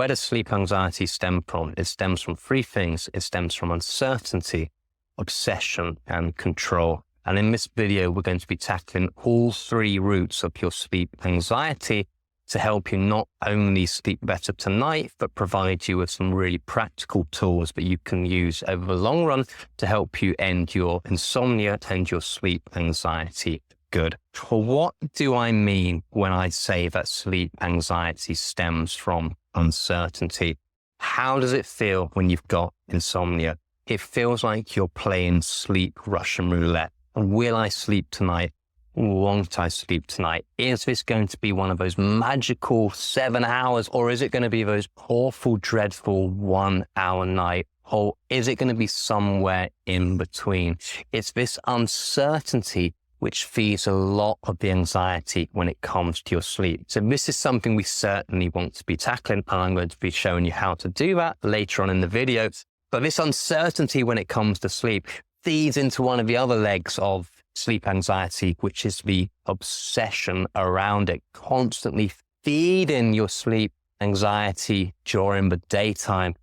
Where does sleep anxiety stem from? It stems from three things. It stems from uncertainty, obsession, and control. And in this video, we're going to be tackling all three roots of your sleep anxiety to help you not only sleep better tonight, but provide you with some really practical tools that you can use over the long run to help you end your insomnia and your sleep anxiety good. Well, what do I mean when I say that sleep anxiety stems from uncertainty? How does it feel when you've got insomnia? It feels like you're playing sleep Russian roulette. Will I sleep tonight? Won't I sleep tonight? Is this going to be one of those magical 7 hours, or is it going to be those awful, dreadful 1 hour night? Or is it going to be somewhere in between? It's this uncertainty which feeds a lot of the anxiety when it comes to your sleep. So this is something we certainly want to be tackling, and I'm going to be showing you how to do that later on in the video. But this uncertainty when it comes to sleep feeds into one of the other legs of sleep anxiety, which is the obsession around it, constantly feeding your sleep anxiety during the daytime.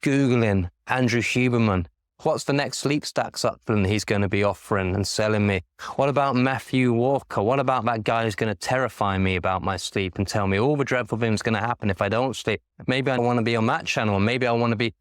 Googling Andrew Huberman, what's the next sleep stack supplement he's going to be offering and selling me? What about Matthew Walker? What about that guy who's going to terrify me about my sleep and tell me all the dreadful things going to happen if I don't sleep? Maybe I want to be on that channel, or maybe I want to be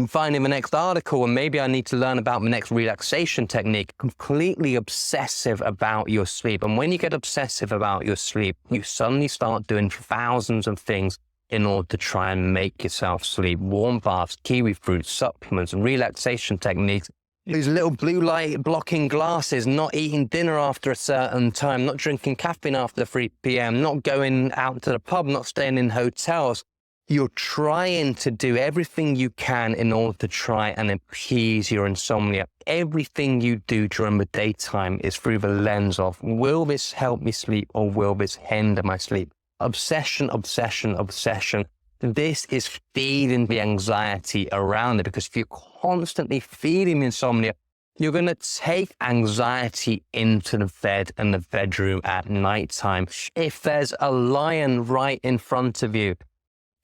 finding the next article, and maybe I need to learn about the next relaxation technique. Completely obsessive about your sleep. And when you get obsessive about your sleep, you suddenly start doing thousands of things in order to try and make yourself sleep. Warm baths, kiwi fruit, supplements, relaxation techniques, these little blue light blocking glasses, not eating dinner after a certain time, not drinking caffeine after 3 p.m., not going out to the pub, not staying in hotels. You're trying to do everything you can in order to try and appease your insomnia. Everything you do during the daytime is through the lens of, will this help me sleep or will this hinder my sleep? Obsession, obsession, obsession. This is feeding the anxiety around it, because if you're constantly feeding insomnia, you're going to take anxiety into the bed and the bedroom at nighttime. If there's a lion right in front of you,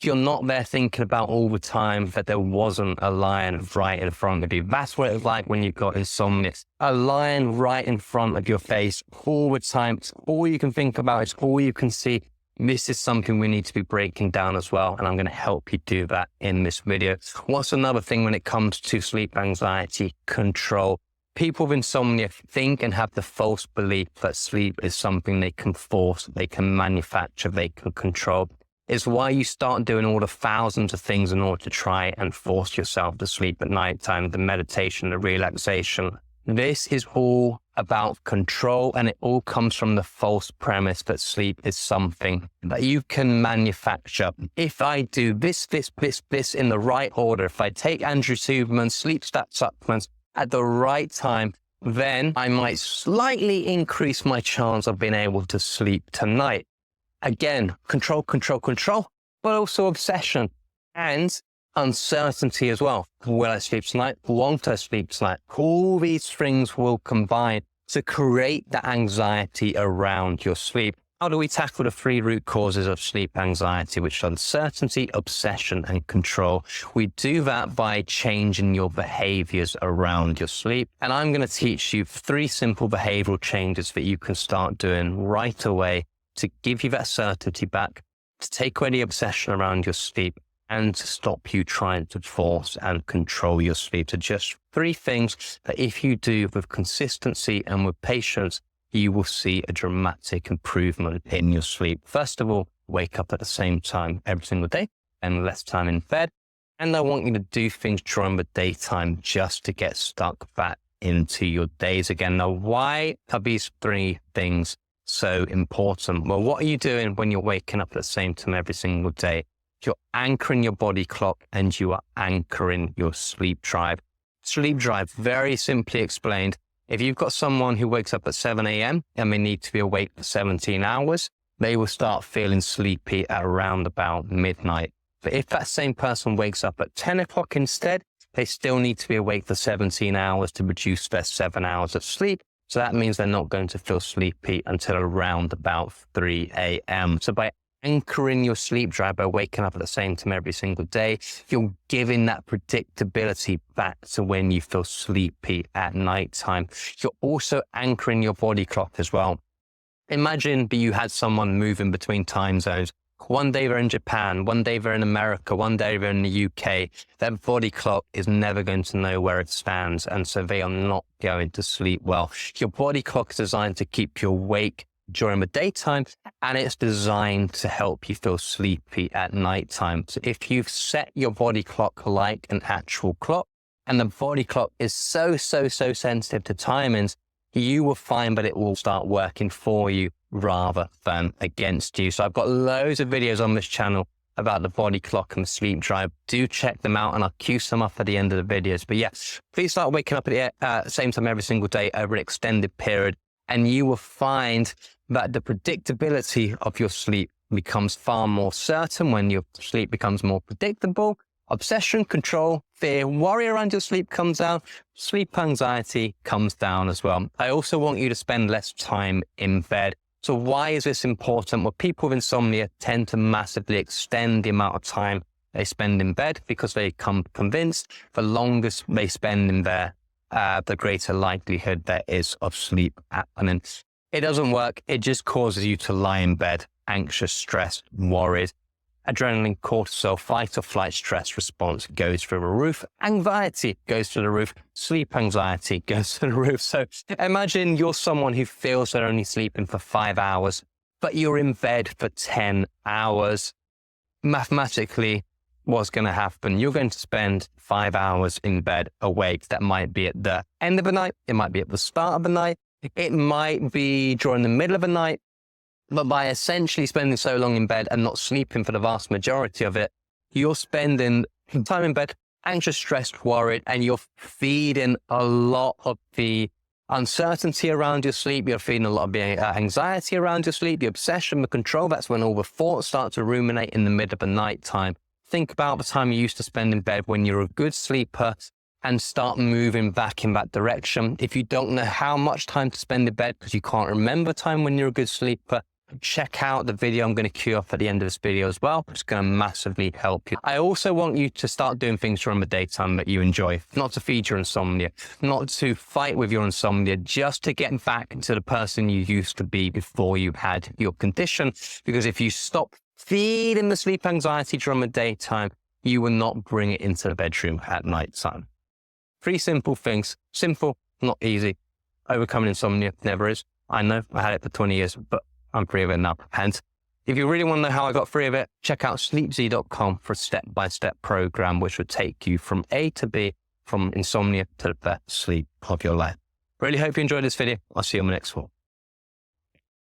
you're not there thinking about all the time that there wasn't a lion right in front of you. That's what it's like when you've got insomnia. A lion right in front of your face all the time. It's all you can think about. It's all you can see. This is something we need to be breaking down as well, and I'm going to help you do that in this video. What's another thing when it comes to sleep anxiety? Control. People with insomnia think and have the false belief that sleep is something they can force, they can manufacture, they can control. It's why you start doing all the thousands of things in order to try and force yourself to sleep at nighttime, the meditation, the relaxation. This is all about control, and it all comes from the false premise that sleep is something that you can manufacture. If I do this in the right order, if I take Andrew Huberman's sleep stat supplements at the right time, then I might slightly increase my chance of being able to sleep tonight. Again, control, control, control, but also obsession and uncertainty as well. Will I sleep tonight? Won't I sleep tonight? All these things will combine to create the anxiety around your sleep. How do we tackle the three root causes of sleep anxiety, which are uncertainty, obsession, and control? We do that by changing your behaviors around your sleep. And I'm going to teach you 3 simple behavioral changes that you can start doing right away to give you that certainty back, to take away the obsession around your sleep, and to stop you trying to force and control your sleep. So just 3 things that if you do with consistency and with patience, you will see a dramatic improvement in your sleep. First of all, wake up at the same time every single day and less time in bed. And I want you to do things during the daytime just to get stuck back into your days again. Now, why are these 3 things so important? Well, what are you doing when you're waking up at the same time every single day? You're anchoring your body clock and you are anchoring your sleep drive. Sleep drive, very simply explained. If you've got someone who wakes up at 7 a.m. and they need to be awake for 17 hours, they will start feeling sleepy at around about midnight. But if that same person wakes up at 10 o'clock instead, they still need to be awake for 17 hours to produce their 7 hours of sleep. So that means they're not going to feel sleepy until around about 3 a.m. So by anchoring your sleep drive by waking up at the same time every single day. You're giving that predictability back to when you feel sleepy at nighttime. You're also anchoring your body clock as well. Imagine you had someone moving between time zones. One day they're in Japan, one day they're in America, one day they're in the UK. Their body clock is never going to know where it stands, and so they are not going to sleep well. Your body clock is designed to keep you awake during the daytime, and it's designed to help you feel sleepy at nighttime. So if you've set your body clock like an actual clock, and the body clock is so sensitive to timings, you will find that it will start working for you rather than against you. So I've got loads of videos on this channel about the body clock and the sleep drive. Do check them out, and I'll cue some up at the end of the videos. But yeah, please start waking up at the same time every single day over an extended period, and you will find that the predictability of your sleep becomes far more certain when your sleep becomes more predictable. Obsession, control, fear, worry around your sleep comes down. Sleep anxiety comes down as well. I also want you to spend less time in bed. So why is this important? Well, people with insomnia tend to massively extend the amount of time they spend in bed because they become convinced the longest they spend in there, the greater likelihood there is of sleep happening. It doesn't work. It just causes you to lie in bed, anxious, stressed, worried. Adrenaline, cortisol, fight or flight stress response goes through the roof. Anxiety goes through the roof. Sleep anxiety goes through the roof. So imagine you're someone who feels they're only sleeping for 5 hours, but you're in bed for 10 hours. Mathematically, what's going to happen? You're going to spend 5 hours in bed awake. That might be at the end of the night. It might be at the start of the night. It might be during the middle of the night. But by essentially spending so long in bed and not sleeping for the vast majority of it, you're spending time in bed, anxious, stressed, worried, and you're feeding a lot of the uncertainty around your sleep. You're feeding a lot of the anxiety around your sleep, the obsession, the control. That's when all the thoughts start to ruminate in the middle of the night time. Think about the time you used to spend in bed when you're a good sleeper and start moving back in that direction. If you don't know how much time to spend in bed because you can't remember time when you're a good sleeper, check out the video I'm going to cue up at the end of this video as well. It's going to massively help you. I also want you to start doing things during the daytime that you enjoy, not to feed your insomnia, not to fight with your insomnia, just to get back to the person you used to be before you had your condition. Because if you stop feeding the sleep anxiety during the daytime, you will not bring it into the bedroom at nighttime. 3 simple things. Simple, not easy. Overcoming insomnia never is. I know, I had it for 20 years, but I'm free of it now. And if you really want to know how I got free of it, check out sleepz.com for a step-by-step program, which would take you from A to B, from insomnia to the best sleep of your life. Really hope you enjoyed this video. I'll see you on the next one.